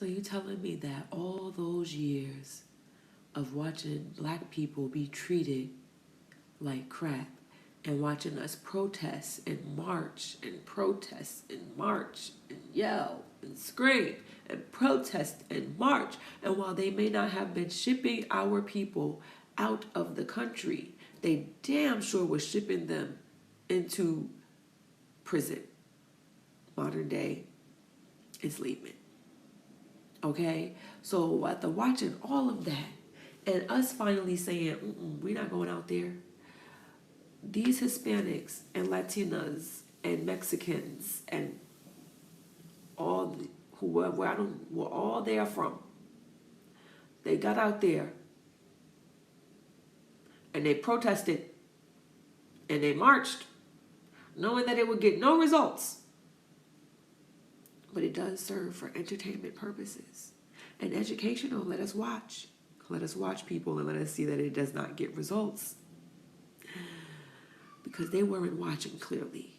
So you telling me that all those years of watching black people be treated like crap and watching us protest and march and protest and march and yell and scream and protest and march, and while they may not have been shipping our people out of the country, they damn sure were shipping them into prison, modern day enslavement. Okay? So after watching all of that and us finally saying, we're not going out there, these Hispanics and Latinas and Mexicans and all whoever I don't were all there from, they got out there and they protested and they marched, knowing that it would get no results. But it does serve for entertainment purposes and educational. Let us watch. Let us watch people and let us see that it does not get results. Because they weren't watching clearly.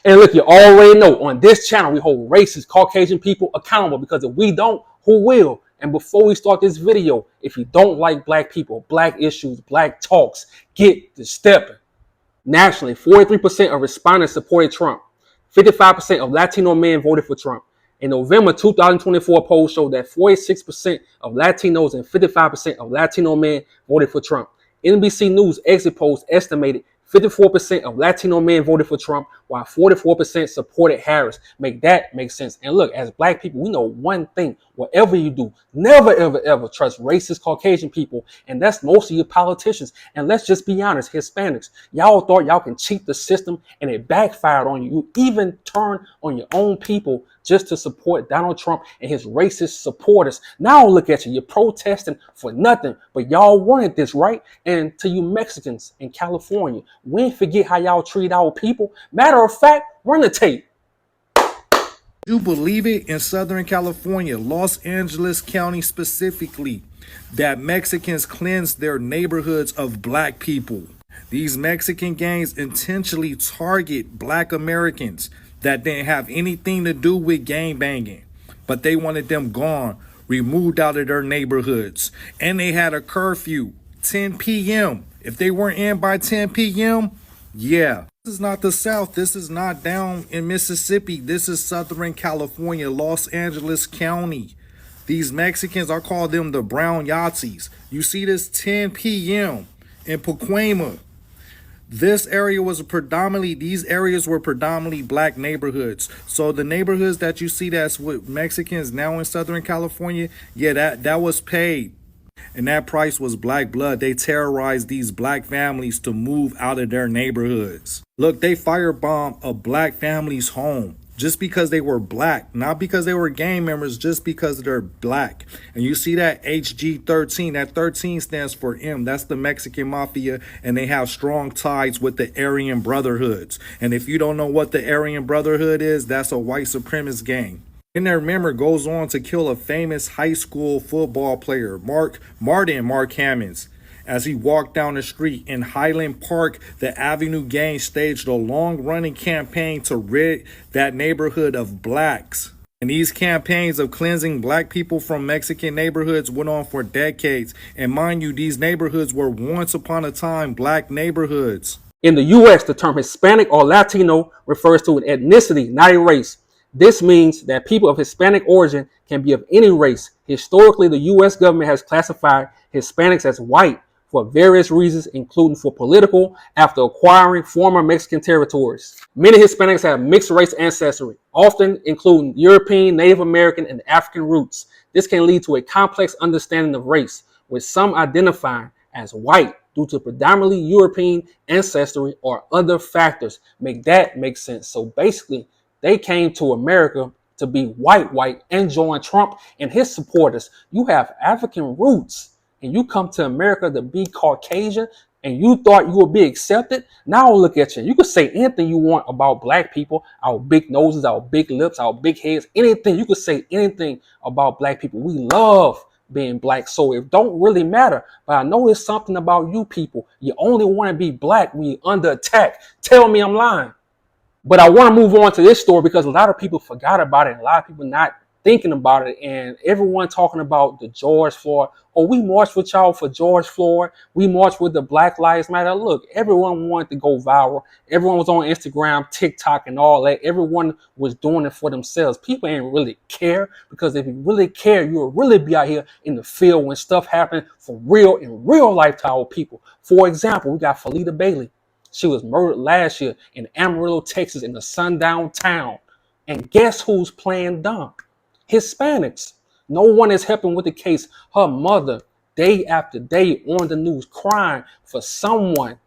And look, you already know on this channel, we hold racist Caucasian people accountable, because if we don't, who will? And before we start this video, if you don't like black people, black issues, black talks, get to stepping. Nationally, 43% of respondents supported Trump. 55% of Latino men voted for Trump. In November 2024 poll showed that 46% of Latinos and 55% of Latino men voted for Trump. NBC News exit polls estimated 54% of Latino men voted for Trump, while 44% supported Harris. Make that make sense. And look, as black people, we know one thing. Whatever you do, never, ever, ever trust racist Caucasian people. And that's most of your politicians. And let's just be honest, Hispanics, y'all thought y'all can cheat the system and it backfired on you. You even turned on your own people just to support Donald Trump and his racist supporters. Now look at you. You're protesting for nothing, but y'all wanted this, right? And to you Mexicans in California, we ain't forget how y'all treat our people. Matter of fact, run the tape. You believe it, in Southern California, Los Angeles County specifically, that Mexicans cleansed their neighborhoods of black people. These Mexican gangs intentionally target black Americans that didn't have anything to do with gang banging, but they wanted them gone, removed out of their neighborhoods. And they had a curfew, 10 p.m. If they weren't in by 10 p.m., yeah. This is not the South. This is not down in Mississippi. This is Southern California, Los Angeles County. These Mexicans, I call them the brown Yahtzees. You see this 10 p.m. in Pacoima. These areas were predominantly black neighborhoods. So the neighborhoods that you see that's with Mexicans now in Southern California, yeah, that was paid. And that price was black blood. They terrorized these black families to move out of their neighborhoods. Look, they firebombed a black family's home just because they were black, not because they were gang members, just because they're black. And you see that HG13, that 13 stands for M. That's the Mexican mafia, and they have strong ties with the Aryan Brotherhoods. And if you don't know what the Aryan Brotherhood is, that's a white supremacist gang. And their member goes on to kill a famous high school football player, Mark Hammonds. As he walked down the street in Highland Park, the Avenue gang staged a long-running campaign to rid that neighborhood of blacks. And these campaigns of cleansing black people from Mexican neighborhoods went on for decades. And mind you, these neighborhoods were once upon a time black neighborhoods. In the U.S., the term Hispanic or Latino refers to an ethnicity, not a race. This means that people of Hispanic origin can be of any race. Historically, the U.S. government has classified Hispanics as white for various reasons, including for political, after acquiring former Mexican territories. Many Hispanics have mixed race ancestry, often including European, Native American, and African roots. This can lead to a complex understanding of race, with some identifying as white due to predominantly European ancestry or other factors. Make that make sense. So basically, they came to America to be white, and join Trump and his supporters. You have African roots, and you come to America to be Caucasian, and you thought you would be accepted. Now look at you. You can say anything you want about black people, our big noses, our big lips, our big heads, anything. You could say anything about black people. We love being black, so it don't really matter. But I know it's something about you people. You only want to be black when you're under attack. Tell me I'm lying. But I want to move on to this story because a lot of people forgot about it. And a lot of people not thinking about it, and everyone talking about the George Floyd. Oh, we marched with y'all for George Floyd. We marched with the Black Lives Matter. Look, everyone wanted to go viral. Everyone was on Instagram, TikTok, and all that. Everyone was doing it for themselves. People ain't really care, because if you really care, you would really be out here in the field when stuff happened for real in real life to our people. For example, we got Felita Bailey. She was murdered last year in Amarillo, Texas, in a sundown town. And guess who's playing dumb? Hispanics. No one is helping with the case. Her mother, day after day on the news, crying for someone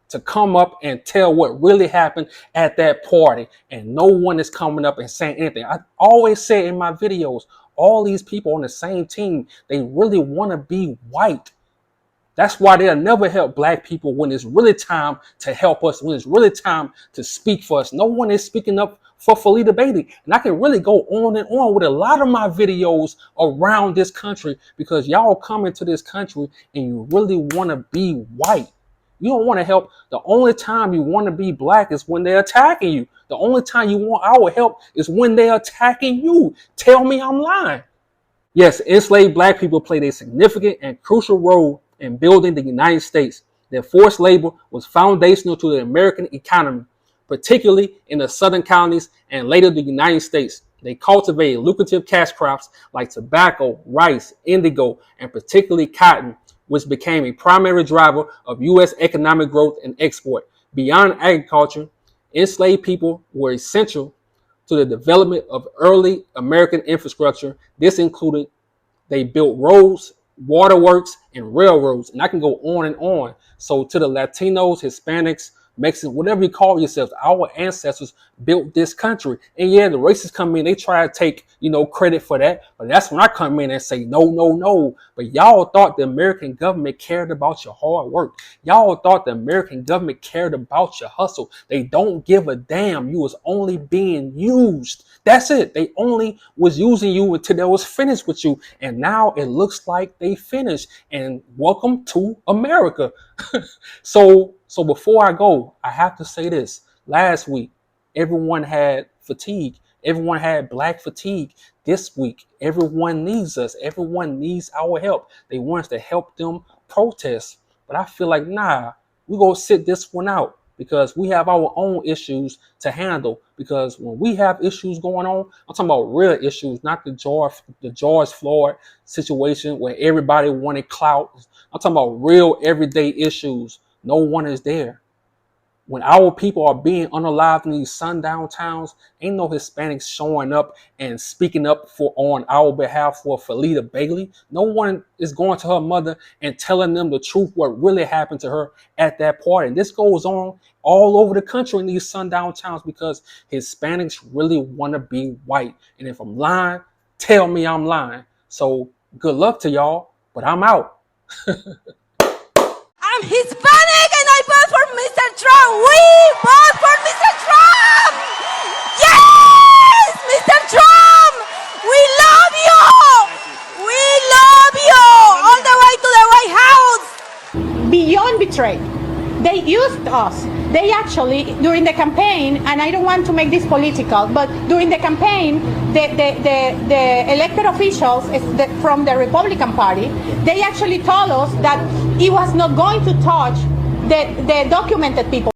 to come up and tell what really happened at that party. And no one is coming up and saying anything. I always say in my videos, all these people on the same team, they really want to be white. That's why they'll never help black people when it's really time to help us, when it's really time to speak for us. No one is speaking up for Felita Bailey. And I can really go on and on with a lot of my videos around this country, because y'all come into this country and you really want to be white. You don't want to help. The only time you want to be black is when they're attacking you. The only time you want our help is when they're attacking you. Tell me I'm lying. Yes, enslaved black people played a significant and crucial role in building the United States. Their forced labor was foundational to the American economy, particularly in the southern colonies and later the United States. They cultivated lucrative cash crops like tobacco, rice, indigo, and particularly cotton, which became a primary driver of U.S. economic growth and export. Beyond agriculture, enslaved people were essential to the development of early American infrastructure. This included they built roads, waterworks, and railroads, and I can go on and on. So to the Latinos, Hispanics, Mexicans, whatever you call yourselves, our ancestors built this country. And yeah, the racists come in, they try to take, credit for that. But that's when I come in and say, no, no, no. But y'all thought the American government cared about your hard work. Y'all thought the American government cared about your hustle. They don't give a damn. You was only being used. That's it. They only was using you until they was finished with you. And now it looks like they finished. And welcome to America. So before I go, I have to say this. Last week, everyone had fatigue. Everyone had black fatigue. This week, everyone needs us. Everyone needs our help. They want us to help them protest. But I feel like, nah, we're going to sit this one out, because we have our own issues to handle. Because when we have issues going on, I'm talking about real issues, not the George Floyd situation where everybody wanted clout. I'm talking about real everyday issues. No one is there. When our people are being unalived in these sundown towns, ain't no Hispanics showing up and speaking up on our behalf for Felita Bailey. No one is going to her mother and telling them the truth, what really happened to her at that party. And this goes on all over the country in these sundown towns, because Hispanics really want to be white. And if I'm lying, tell me I'm lying. So good luck to y'all, but I'm out. I'm Hispanic and I vote for Mr. Trump. We vote for Mr. Trump. Yes, Mr. Trump. We love you. We love you. All the way to the White House. Beyond betrayed. They used us. They actually, during the campaign, and I don't want to make this political, but during the campaign, the elected officials from the Republican Party, they actually told us that it was not going to touch the documented people.